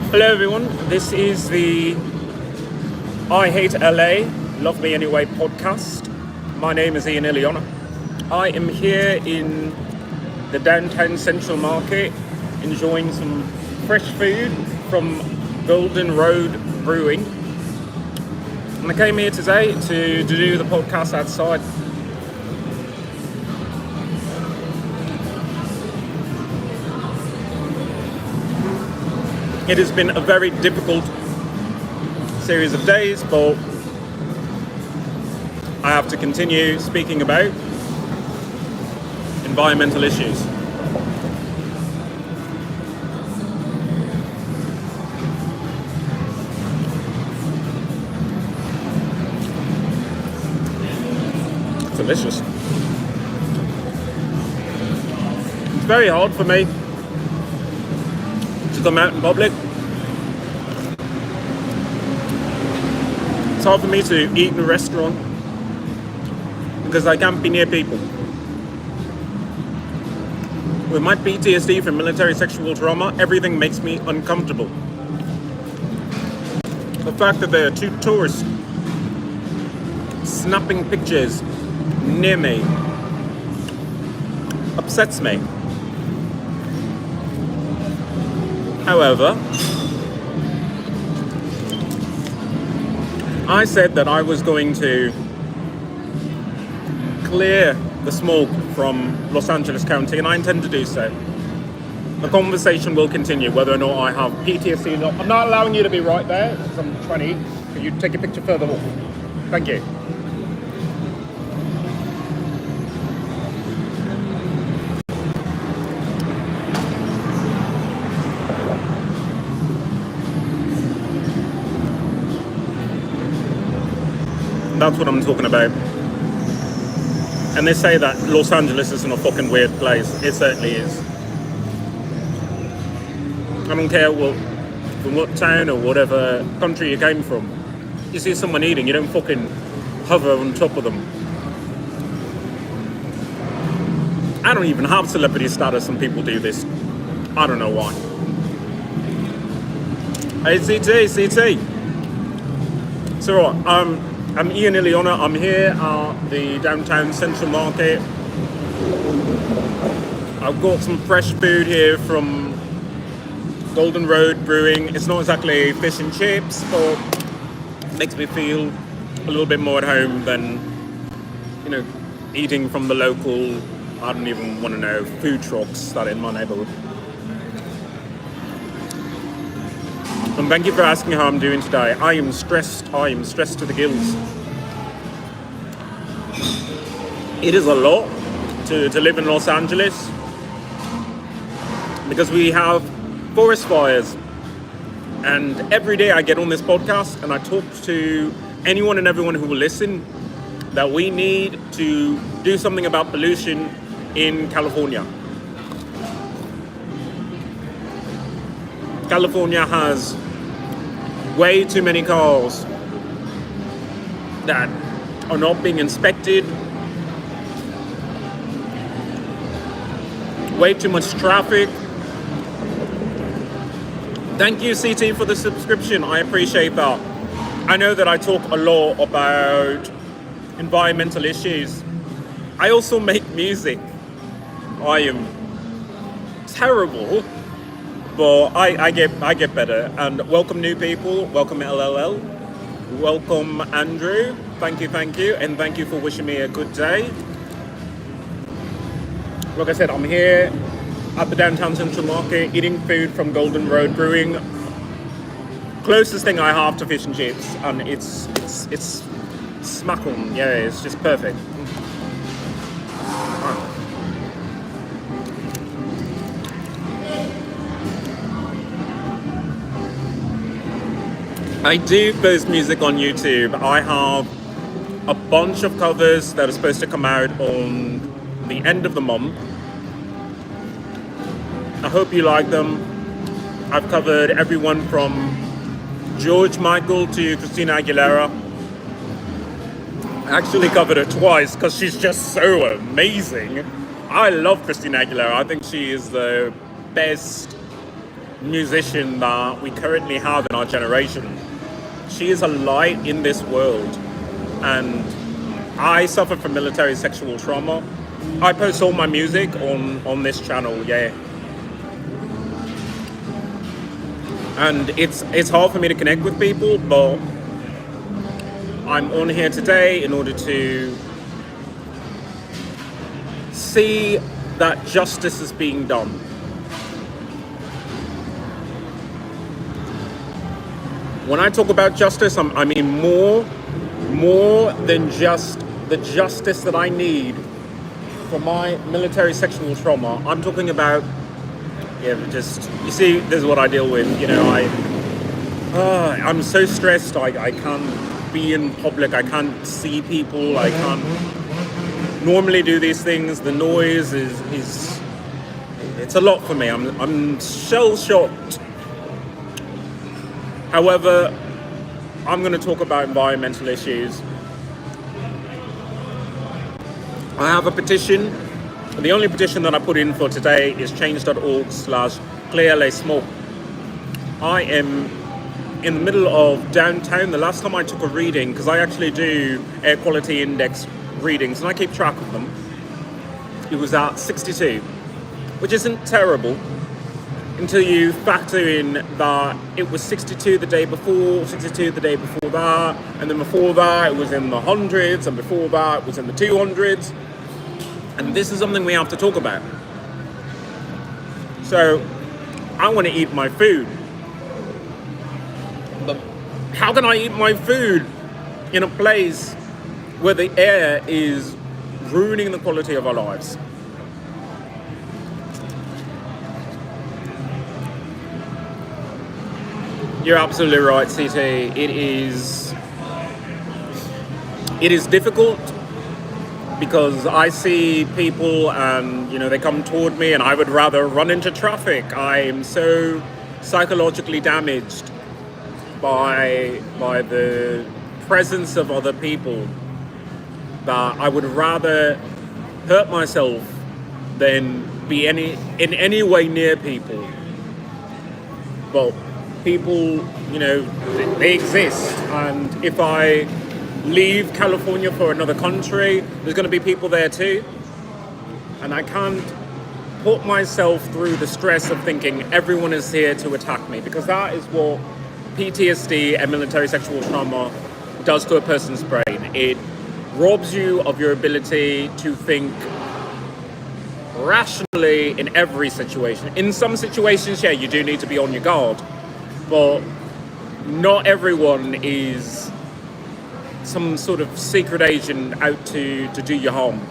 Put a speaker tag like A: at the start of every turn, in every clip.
A: Hello everyone, this is the I Hate LA, Love Me Anyway podcast. My name is Ian Iliona. I am here in the downtown Central Market enjoying some fresh food from Golden Road Brewing. And I came here today to do the podcast outside. It has been a very difficult series of days, but I have to continue speaking about environmental issues. Delicious. It's very hard for me to come out in public. It's hard for me to eat in a restaurant because I can't be near people. With my PTSD from military sexual trauma, everything makes me uncomfortable. The fact that there are two tourists snapping pictures near me upsets me. However, I said that I was going to clear the smoke from Los Angeles County, and I intend to do so. The conversation will continue whether or not I have PTSD or not. I'm not allowing you to be right there because I'm trying to eat. Can you take a picture further off? Thank you. That's what I'm talking about. And they say that Los Angeles isn't a fucking weird place. It certainly is. I don't care from what town or whatever country you came from. You see someone eating, you don't fucking hover on top of them. I don't even have celebrity status and people do this. I don't know why. Hey, CT. So, I'm Ian Iliona. I'm here at the downtown Central Market. I've got some fresh food here from Golden Road Brewing. It's not exactly fish and chips, but it makes me feel a little bit more at home than, eating from the local, I don't even want to know, food trucks that are in my neighborhood. And thank you for asking how I'm doing today. I am stressed to the gills. It is a lot to live in Los Angeles because we have forest fires. And every day I get on this podcast and I talk to anyone and everyone who will listen that we need to do something about pollution in California. California has way too many cars that are not being inspected, way too much traffic. Thank you, CT, for the subscription. I appreciate that. I know that I talk a lot about environmental issues. I also make music. I am terrible, but I get better. And welcome new people, welcome LLL, welcome Andrew, thank you, and thank you for wishing me a good day. Like I said, I'm here at the downtown Central Market eating food from Golden Road Brewing. Closest thing I have to fish and chips, and it's smack on, yeah, it's just perfect. I do post music on YouTube. I have a bunch of covers that are supposed to come out on the end of the month. I hope you like them. I've covered everyone from George Michael to Christina Aguilera. I actually covered her twice because she's just so amazing. I love Christina Aguilera. I think she is the best musician that we currently have in our generation. She is a light in this world, and I suffer from military sexual trauma. I post all my music on this channel, yeah. And it's hard for me to connect with people, but I'm on here today in order to see that justice is being done. When I talk about justice, I mean more than just the justice that I need for my military sexual trauma. I'm talking about, just, you see, this is what I deal with. You know, I'm so stressed. I can't be in public. I can't see people. I can't normally do these things. The noise is it's a lot for me. I'm shell-shocked. However, I'm going to talk about environmental issues. I have a petition. The only petition that I put in for today is change.org/clearlsmoke. I am in the middle of downtown. The last time I took a reading, because I actually do air quality index readings and I keep track of them, it was at 62, which isn't terrible until you factor in that it was 62 the day before, 62 the day before that, and then before that it was in the hundreds, and before that it was in the 200s. And this is something we have to talk about. So, I want to eat my food. But how can I eat my food in a place where the air is ruining the quality of our lives? You're absolutely right, CT. It is difficult, because I see people and, you know, they come toward me and I would rather run into traffic. I am so psychologically damaged by the presence of other people that I would rather hurt myself than be in any way near people. But people, you know, they exist, and if I leave California for another country, there's going to be people there too, and I can't put myself through the stress of thinking everyone is here to attack me, because that is what PTSD and military sexual trauma does to a person's brain. It robs you of your ability to think rationally in every situation. In some situations, yeah, you do need to be on your guard, but not everyone is some sort of secret agent out to do you harm.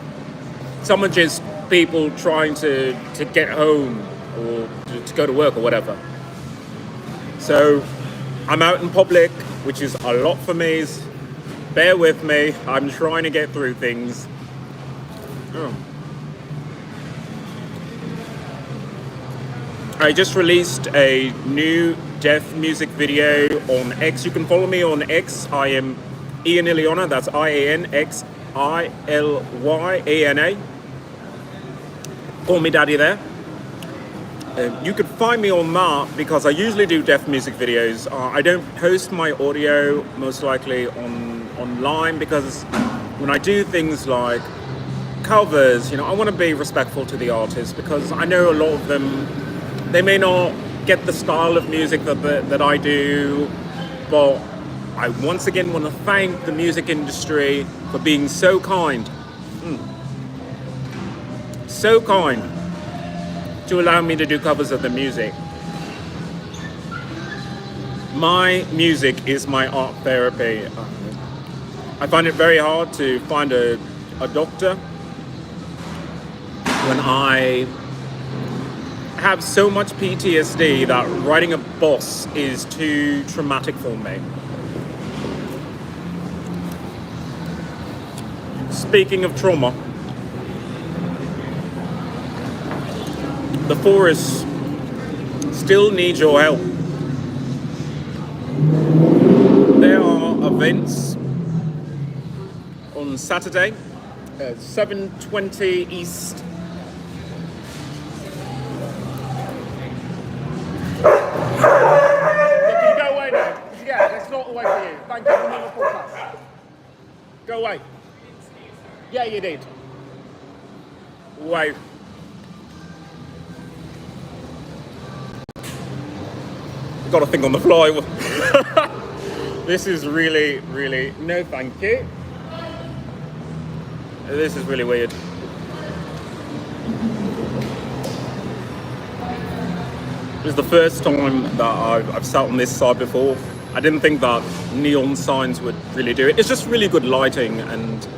A: Some are just people trying to get home or to go to work or whatever. So I'm out in public, which is a lot for me. Bear with me, I'm trying to get through things. I just released a new deaf music video on X. You can follow me on X. I am Ian Ilyana, that's IANXILYANA. Call me daddy there. You could find me on that because I usually do deaf music videos. I don't post my audio most likely online, because when I do things like covers, you know, I want to be respectful to the artists, because I know a lot of them, they may not get the style of music that I do, but I once again want to thank the music industry for being so kind. So kind to allow me to do covers of the music. My music is my art therapy. I find it very hard to find a doctor when I have so much PTSD that writing a boss is too traumatic for me. Speaking of trauma, the forest still needs your help. There are events on Saturday at 7:20 East. No way. Yeah, you did. Wow. Got to think on the fly. This is really, really, no thank you. This is really weird. This is the first time that I've sat on this side before. I didn't think that neon signs would really do it. It's just really good lighting, and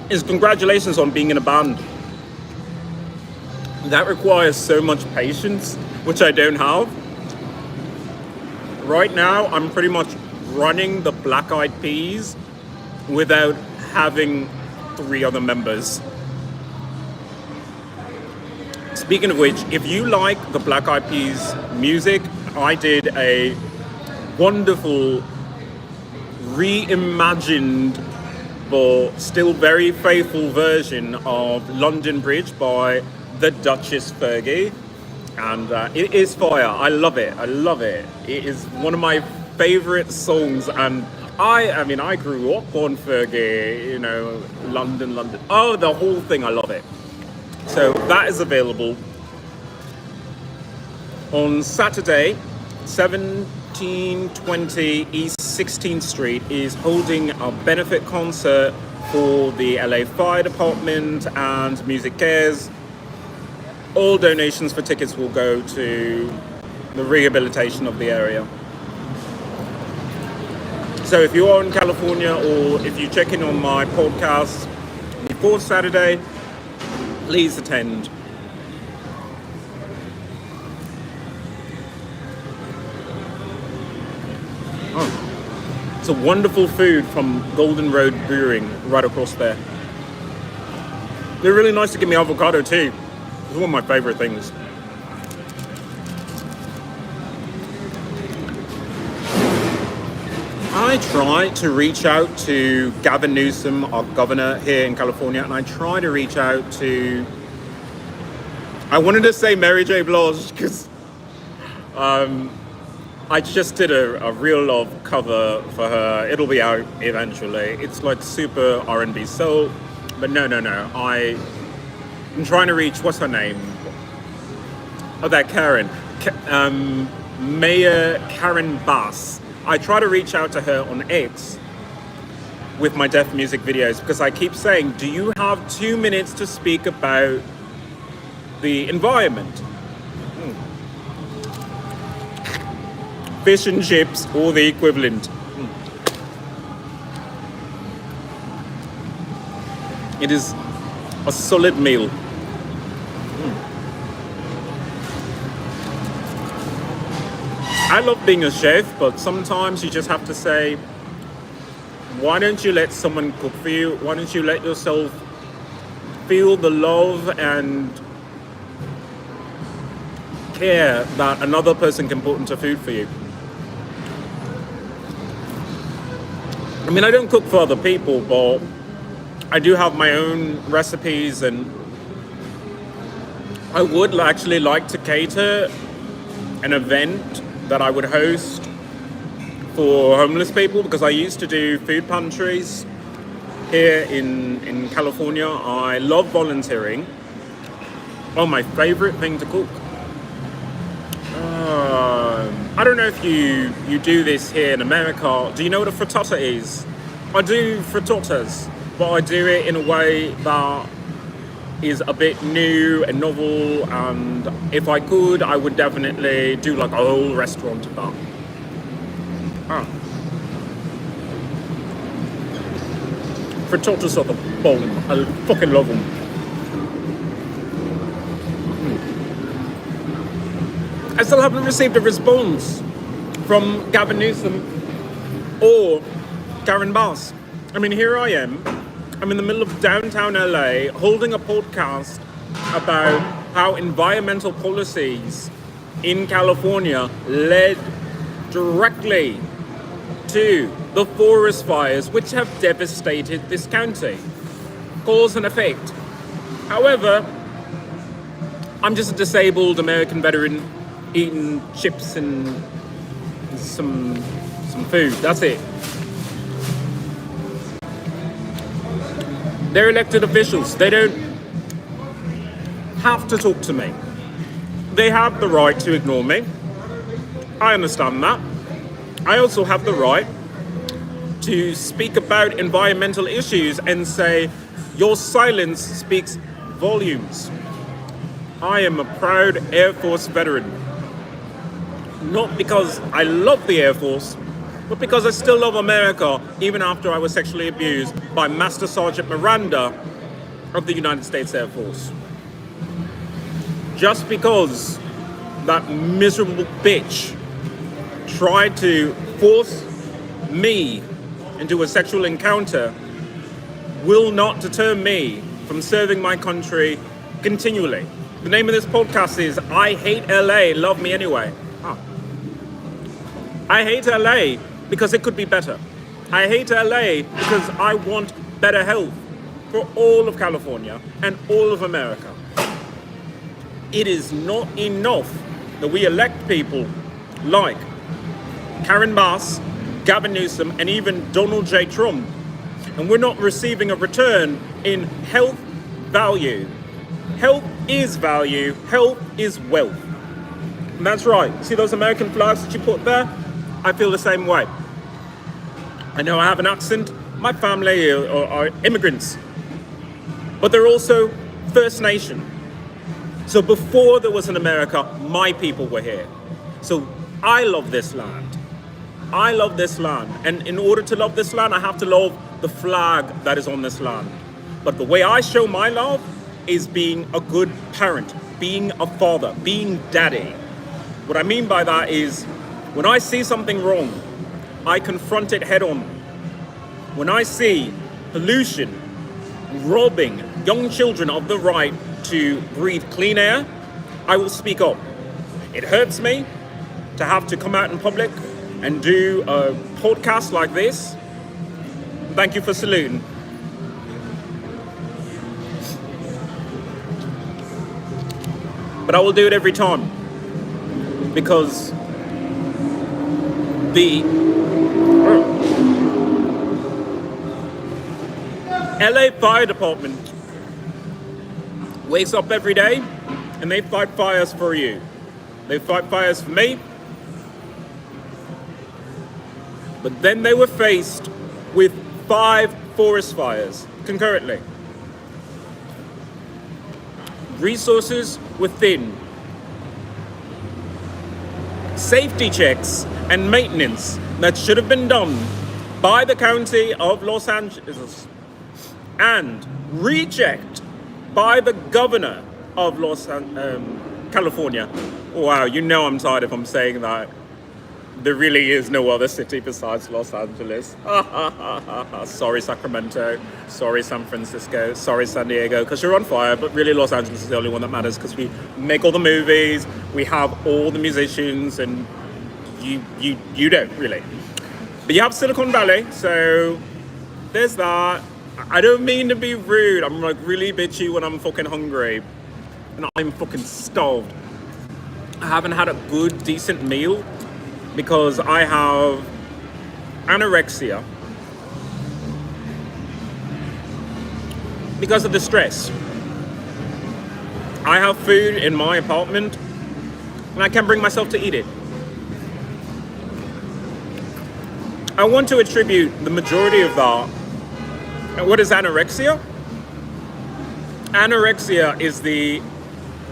A: it's congratulations on being in a band. That requires so much patience, which I don't have. Right now, I'm pretty much running the Black Eyed Peas without having 3 other members. Speaking of which, if you like the Black Eyed Peas music, I did a wonderful reimagined but still very faithful version of London Bridge by the Duchess Fergie, and it is fire. I love it. I love it. It is one of my favorite songs, and I mean, I grew up on Fergie, you know, London. Oh, the whole thing, I love it. So that is available on Saturday. 1720 East 16th Street is holding a benefit concert for the LA Fire Department and Music Cares. All donations for tickets will go to the rehabilitation of the area. So if you are in California, or if you check in on my podcast before Saturday, please attend. Oh, it's a wonderful food from Golden Road Brewing right across there. They're really nice to give me avocado too. It's one of my favorite things. I try to reach out to Gavin Newsom, our governor here in California, and I try to reach out to, I wanted to say Mary J. Blige, because I just did a Real Love cover for her. It'll be out eventually. It's like super R&B soul, but no. I'm trying to reach, what's her name? Oh, that Karen. Mayor Karen Bass. I try to reach out to her on X with my deaf music videos, because I keep saying, do you have 2 minutes to speak about the environment? Fish and chips, or the equivalent. It is a solid meal. I love being a chef, but sometimes you just have to say, why don't you let someone cook for you? Why don't you let yourself feel the love and care that another person can put into food for you? I mean, I don't cook for other people, but I do have my own recipes, and I would actually like to cater an event that I would host for homeless people, because I used to do food pantries here in California. I love volunteering. Oh, my favorite thing to cook. I don't know if you do this here in America. Do you know what a frittata is? I do frittattas, but I do it in a way that is a bit new and novel, and if I could, I would definitely do like a whole restaurant of that. Frittatas are the bomb. I fucking love them. I still haven't received a response from Gavin Newsom or Karen Bass. I mean, here I am. I'm in the middle of downtown LA holding a podcast about how environmental policies in California led directly to the forest fires which have devastated this county. Cause and effect. However, I'm just a disabled American veteran eating chips and some food. That's it. They're elected officials. They don't have to talk to me. They have the right to ignore me. I understand that. I also have the right to speak about environmental issues and say, your silence speaks volumes. I am a proud Air Force veteran. Not because I love the Air Force, but because I still love America, even after I was sexually abused by Master Sergeant Miranda of the United States Air Force. Just because that miserable bitch tried to force me into a sexual encounter will not deter me from serving my country continually. The name of this podcast is I Hate LA, Love Me Anyway. I hate LA because it could be better. I hate LA because I want better health for all of California and all of America. It is not enough that we elect people like Karen Bass, Gavin Newsom, and even Donald J. Trump, and we're not receiving a return in health value. Health is value, health is wealth. And that's right. See those American flags that you put there? I feel the same way. I know I have an accent. My family are immigrants, but they're also First Nation. So before there was an America, my people were here. So I love this land. I love this land. And in order to love this land, I have to love the flag that is on this land. But the way I show my love is being a good parent, being a father, being daddy. What I mean by that is when I see something wrong, I confront it head on. When I see pollution robbing young children of the right to breathe clean air, I will speak up. It hurts me to have to come out in public and do a podcast like this. Thank you for saluting. But I will do it every time because the LA Fire Department wakes up every day and they fight fires for you. They fight fires for me. But then they were faced with 5 forest fires concurrently. Resources were thin. Safety checks and maintenance that should have been done by the county of Los Angeles and rechecked by the governor of California. Wow, you know I'm tired if I'm saying that. There really is no other city besides Los Angeles. Sorry, Sacramento. Sorry, San Francisco. Sorry, San Diego, because you're on fire. But really, Los Angeles is the only one that matters because we make all the movies, we have all the musicians, and you don't really. But you have Silicon Valley, so there's that. I don't mean to be rude. I'm like really bitchy when I'm fucking hungry, and I'm fucking starved. I haven't had a good, decent meal because I have anorexia because of the stress. I have food in my apartment and I can't bring myself to eat it. I want to attribute the majority of that. And what is anorexia? Anorexia is the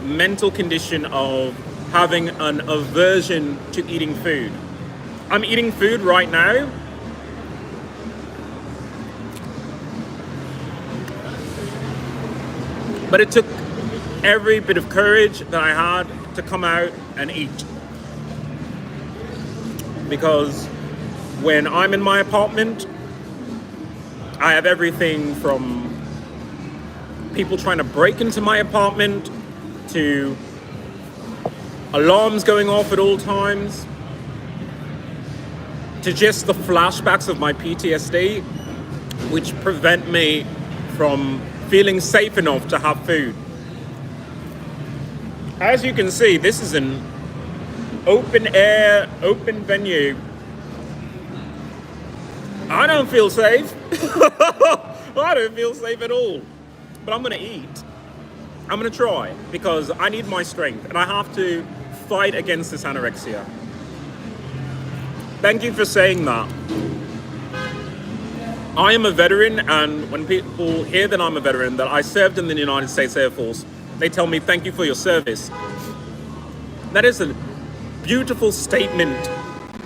A: mental condition of having an aversion to eating food. I'm eating food right now. But it took every bit of courage that I had to come out and eat. Because when I'm in my apartment, I have everything from people trying to break into my apartment to alarms going off at all times, to just the flashbacks of my PTSD, which prevent me from feeling safe enough to have food. As you can see, this is an open air, open venue. I don't feel safe. I don't feel safe at all. But I'm going to eat. I'm going to try because I need my strength and I have to fight against this anorexia. Thank you for saying that. I am a veteran, and when people hear that I'm a veteran, that I served in the United States Air Force, they tell me thank you for your service. That is a beautiful statement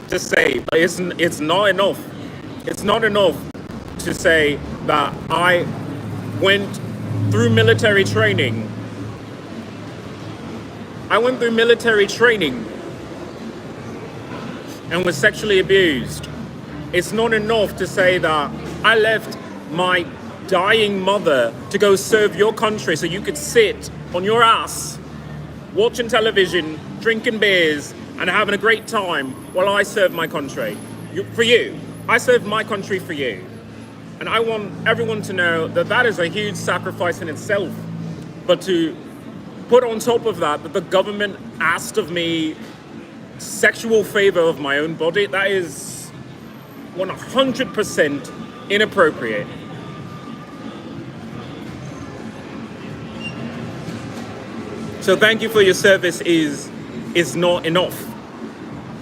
A: to say, but it's not enough. It's not enough to say that I went through military training. I went through military training and was sexually abused. It's not enough to say that I left my dying mother to go serve your country so you could sit on your ass watching television, drinking beers, and having a great time while I serve my country. For you. I served my country for you. And I want everyone to know that that is a huge sacrifice in itself. But to put on top of that the government asked of me sexual favor of my own body, that is 100% inappropriate. So thank you for your service is not enough.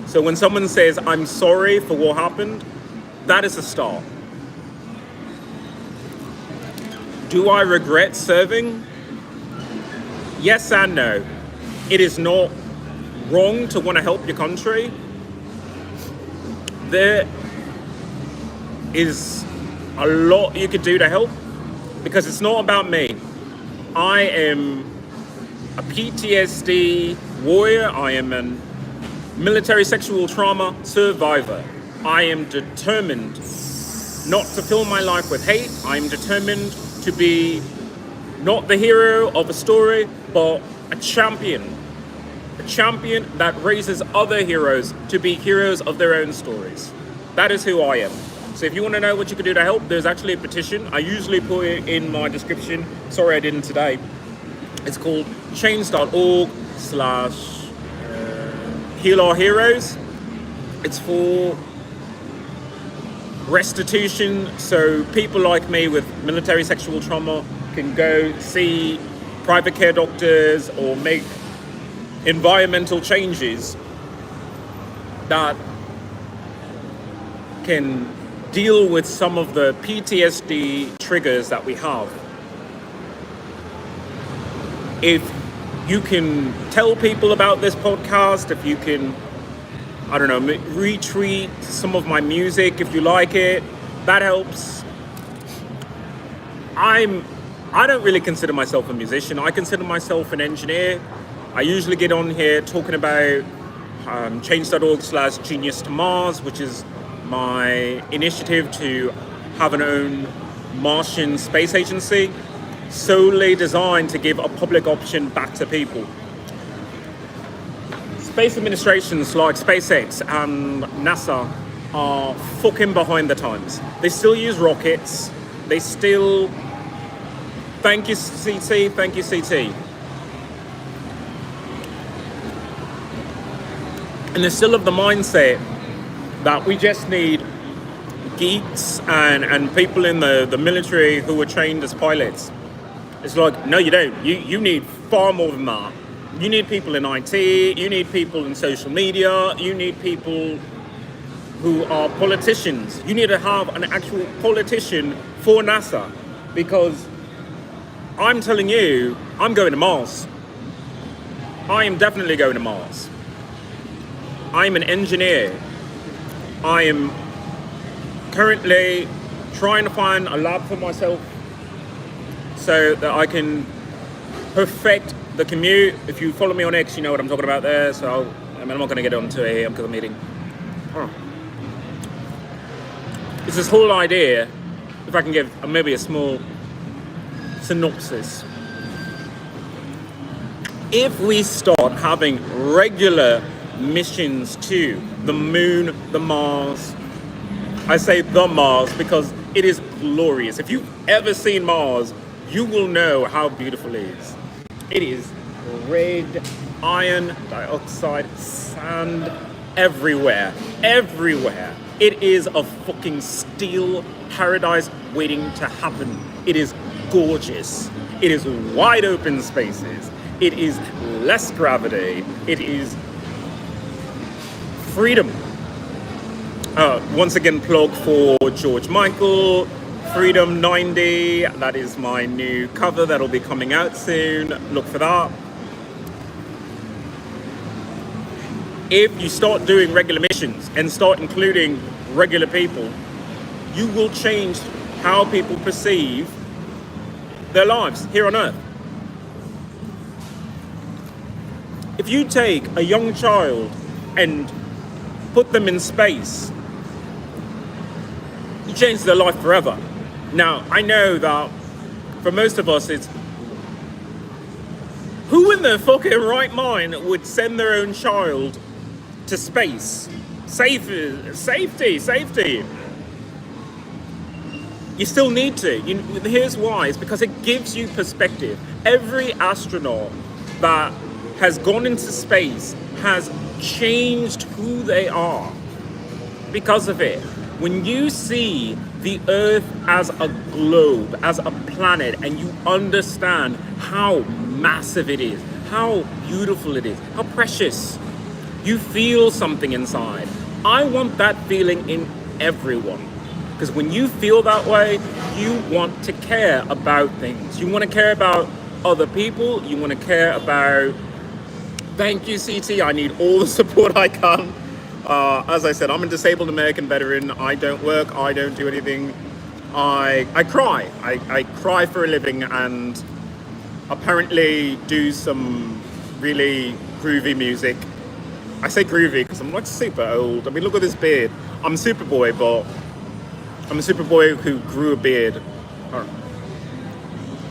A: So when someone says, I'm sorry for what happened, that is a start. Do I regret serving? Yes and no. It is not wrong to want to help your country. There is a lot you could do to help because it's not about me. I am a PTSD warrior. I am a military sexual trauma survivor. I am determined not to fill my life with hate. I am determined to be not the hero of a story, but a champion that raises other heroes to be heroes of their own stories. That is who I am. So if you want to know what you can do to help, there's actually a petition. I usually put it in my description. Sorry I didn't today. It's called change.org/heal our heroes. It's for restitution, so people like me with military sexual trauma can go see private care doctors or make environmental changes that can deal with some of the PTSD triggers that we have. If you can tell people about this podcast, if you can, I don't know, retweet some of my music if you like it, that helps. I don't really consider myself a musician. I consider myself an engineer. I usually get on here talking about change.org/Genius to Mars, which is my initiative to have an own Martian space agency, solely designed to give a public option back to people. Space administrations like SpaceX and NASA are fucking behind the times. They still use rockets. They still... Thank you, CT. Thank you, CT. And they're still of the mindset that we just need geeks and people in the military who were trained as pilots. It's like, no, you don't. You need far more than that. You need people in IT, you need people in social media, you need people who are politicians. You need to have an actual politician for NASA, because I'm telling you, I'm going to Mars. I am definitely going to Mars. I'm an engineer. I am currently trying to find a lab for myself so that I can perfect the commute. If you follow me on X, you know what I'm talking about there. So I'm not going to get onto it here because I'm eating. It's this whole idea, if I can give maybe a small synopsis. If we start having regular missions to the moon, the Mars, I say the Mars because it is glorious. If you've ever seen Mars, you will know how beautiful it is. It is red, iron dioxide, sand everywhere, everywhere. It is a fucking steel paradise waiting to happen. It is gorgeous. It is wide open spaces. It is less gravity. It is freedom. Once again, plug for George Michael, Freedom 90. That is my new cover that'll be coming out soon. Look for that. If you start doing regular missions and start including regular people, you will change how people perceive their lives here on Earth. If you take a young child and put them in space, you change their life forever. Now, I know that for most of us, it's who in their fucking right mind would send their own child to space? Safety. You still need to. Here's why. It's because it gives you perspective. Every astronaut that has gone into space has changed who they are because of it. When you see the Earth as a globe, as a planet, and you understand how massive it is, how beautiful it is, how precious, you feel something inside. I want that feeling in everyone. Because when you feel that way, you want to care about things. You want to care about other people. You want to care about... Thank you, CT. I need all the support I can. As I said, I'm a disabled American veteran. I don't work. I don't do anything. I cry. I cry for a living and apparently do some really groovy music. I say groovy because I'm like super old. I mean, look at this beard. I'm Superboy, but I'm a Superboy who grew a beard.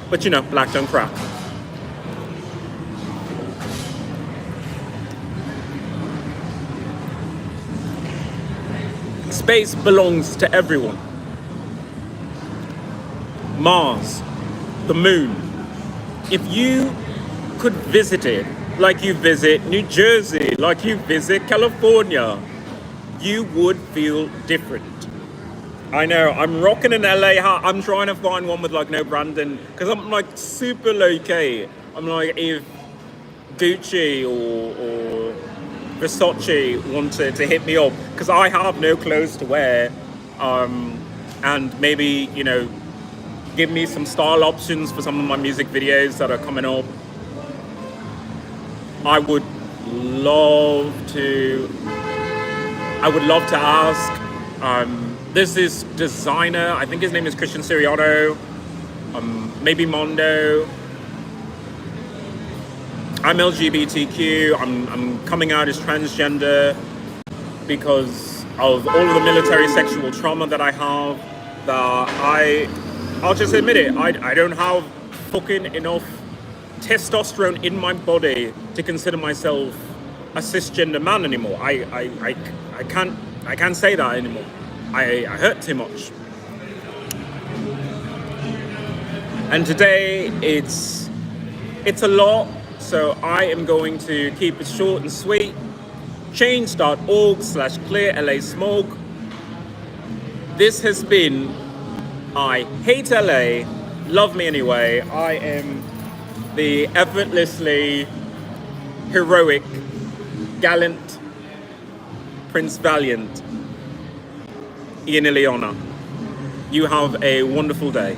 A: But you know, black don't crack. Space belongs to everyone. Mars, the moon. If you could visit it like you visit New Jersey, like you visit California, you would feel different. I know, I'm rocking an LA hat. I'm trying to find one with like no branding because I'm like super low key. I'm like, if Gucci or Versace wanted to hit me up, because I have no clothes to wear, and maybe, you know, give me some style options for some of my music videos that are coming up. I would love to ask. There's this designer, I think his name is Christian Siriano, maybe Mondo. I'm LGBTQ, I'm coming out as transgender because of all of the military sexual trauma that I have, that I'll just admit it, I don't have fucking enough testosterone in my body to consider myself a cisgender man anymore. I can't say that anymore. I hurt too much. And today it's a lot, so I am going to keep it short and sweet. Change.org/clear-LA-smoke. This has been I Hate LA, Love Me Anyway. I am the effortlessly heroic, gallant Prince Valiant, Ian Ileana. You have a wonderful day.